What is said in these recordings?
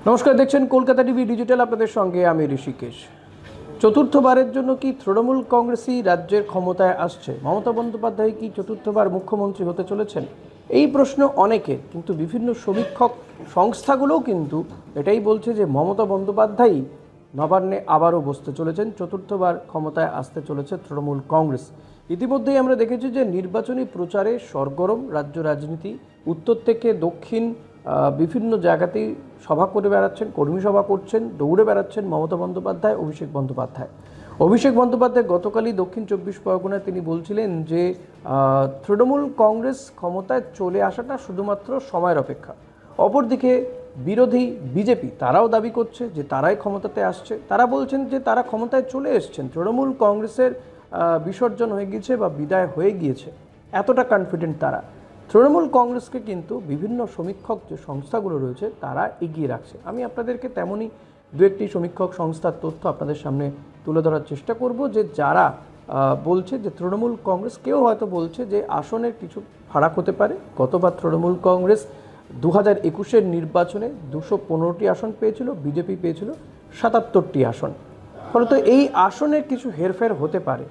নমস্কার, দেখছেন Kolkata TV digital. আপনাদের সঙ্গে আমি ঋষিকেশ। চতুর্থবারের জন্য কি তৃণমূল কংগ্রেসই রাজ্যের ক্ষমতায় আসছে? মমতা বন্দ্যোপাধ্যায় কি চতুর্থবার মুখ্যমন্ত্রী হতে চলেছেন? এই প্রশ্ন অনেকের, কিন্তু বিভিন্ন সমীক্ষক সংস্থাগুলোও কিন্তু এটাই বলছে যে মমতা বন্দ্যোপাধ্যায়ই নবান্নে আবারও বসতে চলেছেন। চতুর্থবার ক্ষমতায় আসতে চলেছে তৃণমূল কংগ্রেস। ইতিমধ্যেই আমরা দেখেছি যে নির্বাচনী প্রচারে সরগরম রাজ্য রাজনীতি। উত্তর থেকে দক্ষিণ বিভিন্ন জায়গাতেই সভা করে বেড়াচ্ছেন, কর্মী সভা করছেন, দৌড়ে বেড়াচ্ছেন মমতা বন্দ্যোপাধ্যায়, অভিষেক বন্দ্যোপাধ্যায় গতকালই দক্ষিণ 24 পরগনায় তিনি বলছিলেন যে তৃণমূল কংগ্রেস ক্ষমতায় চলে আসাটা শুধুমাত্র সময়ের অপেক্ষা। অপরদিকে বিরোধী বিজেপি তারাও দাবি করছে যে তারাই ক্ষমতাতে আসছে। তারা বলছেন যে তারা ক্ষমতায় চলে এসছেন, তৃণমূল কংগ্রেসের বিসর্জন হয়ে গিয়েছে বা বিদায় হয়ে গিয়েছে, এতটা কনফিডেন্ট তারা। তৃণমূল কংগ্রেসকে কিন্তু বিভিন্ন সমীক্ষক যে সংস্থাগুলো রয়েছে তারা এগিয়ে রাখছে। আমি আপনাদেরকে তেমনই দু একটি সমীক্ষক সংস্থার তথ্য আপনাদের সামনে তুলে ধরার চেষ্টা করব, যে যারা বলছে যে তৃণমূল কংগ্রেস, কেউ হয়তো বলছে যে আসনের কিছু ফারাক হতে পারে। গতবার তৃণমূল কংগ্রেস 2021-এর নির্বাচনে 215টি আসন পেয়েছিল, বিজেপি পেয়েছিল 77টি আসন। ফলত এই আসনের কিছু হেরফের হতে পারে,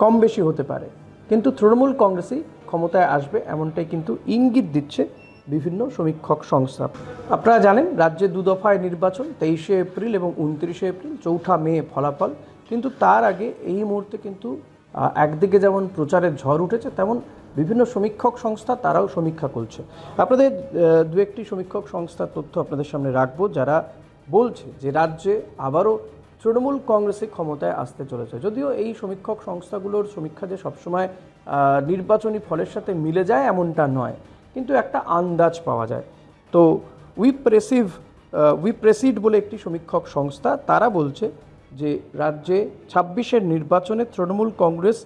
কম বেশি হতে পারে, কিন্তু তৃণমূল কংগ্রেসই ক্ষমতায় আসবে এমনটাই কিন্তু ইঙ্গিত দিচ্ছে বিভিন্ন সমীক্ষক সংস্থা। আপনারা জানেন রাজ্যে দু দফায় নির্বাচন, 23শে এপ্রিল এবং 29শে এপ্রিল, 4 মে ফলাফল। কিন্তু তার আগে এই মুহূর্তে কিন্তু একদিকে যেমন প্রচারের ঝড় উঠেছে, তেমন বিভিন্ন সমীক্ষক সংস্থা তারাও সমীক্ষা করছে। আপনাদের দু একটি সমীক্ষক সংস্থার তথ্য আপনাদের সামনে রাখবো, যারা বলছে যে রাজ্যে আবারও তৃণমূল কংগ্রেসই ক্ষমতায় আসতে চলেছে। যদিও এই সমীক্ষক সংস্থাগুলোর সমীক্ষা যে সবসময় নির্বাচনী ফলের সাথে মিলে যায় এমনটা নয়, কিন্তু একটা আন্দাজ পাওয়া যায়। তো উই প্রেসিড বলে একটি সমীক্ষক সংস্থা, তারা বলছে যে রাজ্যে 26-এর নির্বাচনে তৃণমূল কংগ্রেস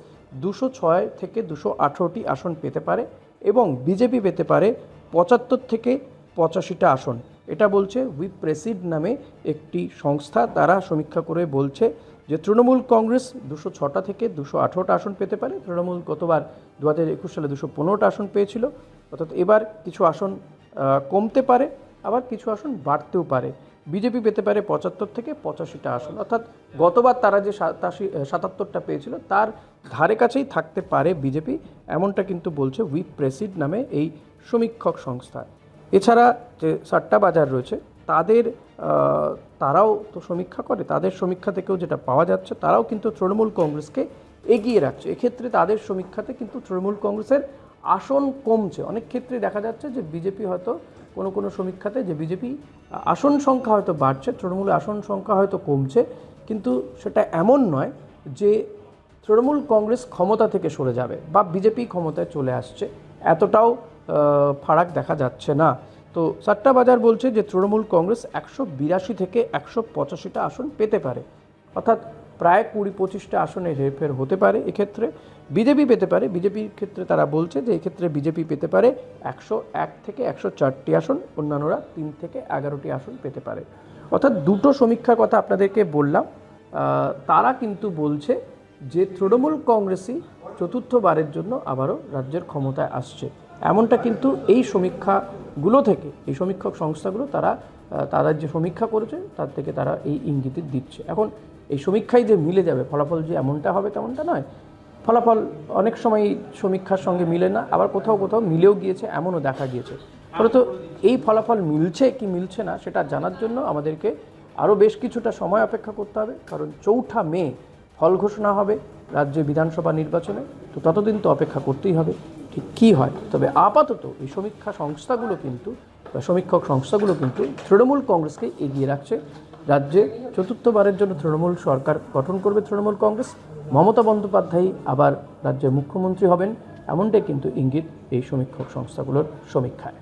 206 থেকে 218টি আসন পেতে পারে এবং বিজেপি পেতে পারে 75 থেকে 85টা আসন। এটা বলছে উই প্রেসিড নামে একটি সংস্থা। তারা সমীক্ষা করে বলছে যে তৃণমূল কংগ্রেস 206টা থেকে 218টা আসন পেতে পারে। তৃণমূল গতবার 2021 সালে 215টা আসন পেয়েছিল, অর্থাৎ এবার কিছু আসন কমতে পারে, আবার কিছু আসন বাড়তেও পারে। বিজেপি পেতে পারে 75 থেকে 85টা আসন, অর্থাৎ গতবার তারা যে 77টা পেয়েছিল তার ধারে কাছেই থাকতে পারে বিজেপি, এমনটা কিন্তু বলছে উই প্রেসিড নামে এই সমীক্ষক সংস্থা। এছাড়া যে সাট্টা বাজার রয়েছে তারাও তো সমীক্ষা করে, তাদের সমীক্ষা থেকেও যেটা পাওয়া যাচ্ছে তারাও কিন্তু তৃণমূল কংগ্রেসকে এগিয়ে রাখছে। এক্ষেত্রে তাদের সমীক্ষাতে কিন্তু তৃণমূল কংগ্রেসের আসন কমছে। অনেক ক্ষেত্রে দেখা যাচ্ছে যে বিজেপি হয়তো কোনো সমীক্ষাতে যে বিজেপি আসন সংখ্যা হয়তো বাড়ছে, তৃণমূলের আসন সংখ্যা হয়তো কমছে, কিন্তু সেটা এমন নয় যে তৃণমূল কংগ্রেস ক্ষমতা থেকে সরে যাবে বা বিজেপি ক্ষমতায় চলে আসছে, এতটাও ফারাক দেখা যাচ্ছে না। তো সাট্টা বাজার বলছে যে তৃণমূল কংগ্রেস 182 থেকে 185টা আসন পেতে পারে, অর্থাৎ প্রায় 20-25টা আসনে হেরফের হতে পারে। এক্ষেত্রে বিজেপি পেতে পারে, বিজেপির ক্ষেত্রে তারা বলছে যে এক্ষেত্রে বিজেপি পেতে পারে 101 থেকে 104টি আসন, অন্যান্যরা 3 থেকে 11টি আসন পেতে পারে। অর্থাৎ দুটো সমীক্ষার কথা আপনাদেরকে বললাম। তারা কিন্তু বলছে যে তৃণমূল কংগ্রেসই চতুর্থবারের জন্য আবারও রাজ্যের ক্ষমতায় আসছে, এমনটা কিন্তু এই সমীক্ষাগুলো থেকে, এই সমীক্ষক সংস্থাগুলো তারা যে সমীক্ষা করেছে তার থেকে তারা এই ইঙ্গিত দিচ্ছে। এখন এই সমীক্ষায় যে মিলে যাবে, ফলাফল যে এমনটা হবে তেমনটা নয়। ফলাফল অনেক সময় সমীক্ষার সঙ্গে মিলে না, আবার কোথাও কোথাও মিলেও গিয়েছে, এমনও দেখা গিয়েছে। ফলত এই ফলাফল মিলছে কি মিলছে না সেটা জানার জন্য আমাদেরকে আরও বেশ কিছুটা সময় অপেক্ষা করতে হবে, কারণ 4 মে ফল ঘোষণা হবে রাজ্যে বিধানসভা নির্বাচনে। তো ততদিন তো অপেক্ষা করতেই হবে ঠিক কী হয়। তবে আপাতত এই সমীক্ষক সংস্থাগুলো কিন্তু তৃণমূল কংগ্রেসকে এগিয়ে রাখছে। রাজ্যে চতুর্থবারের জন্য তৃণমূল সরকার গঠন করবে তৃণমূল কংগ্রেস, মমতা বন্দ্যোপাধ্যায় আবার রাজ্যের মুখ্যমন্ত্রী হবেন, এমনটাই কিন্তু ইঙ্গিত এই সমীক্ষক সংস্থাগুলোর সমীক্ষায়।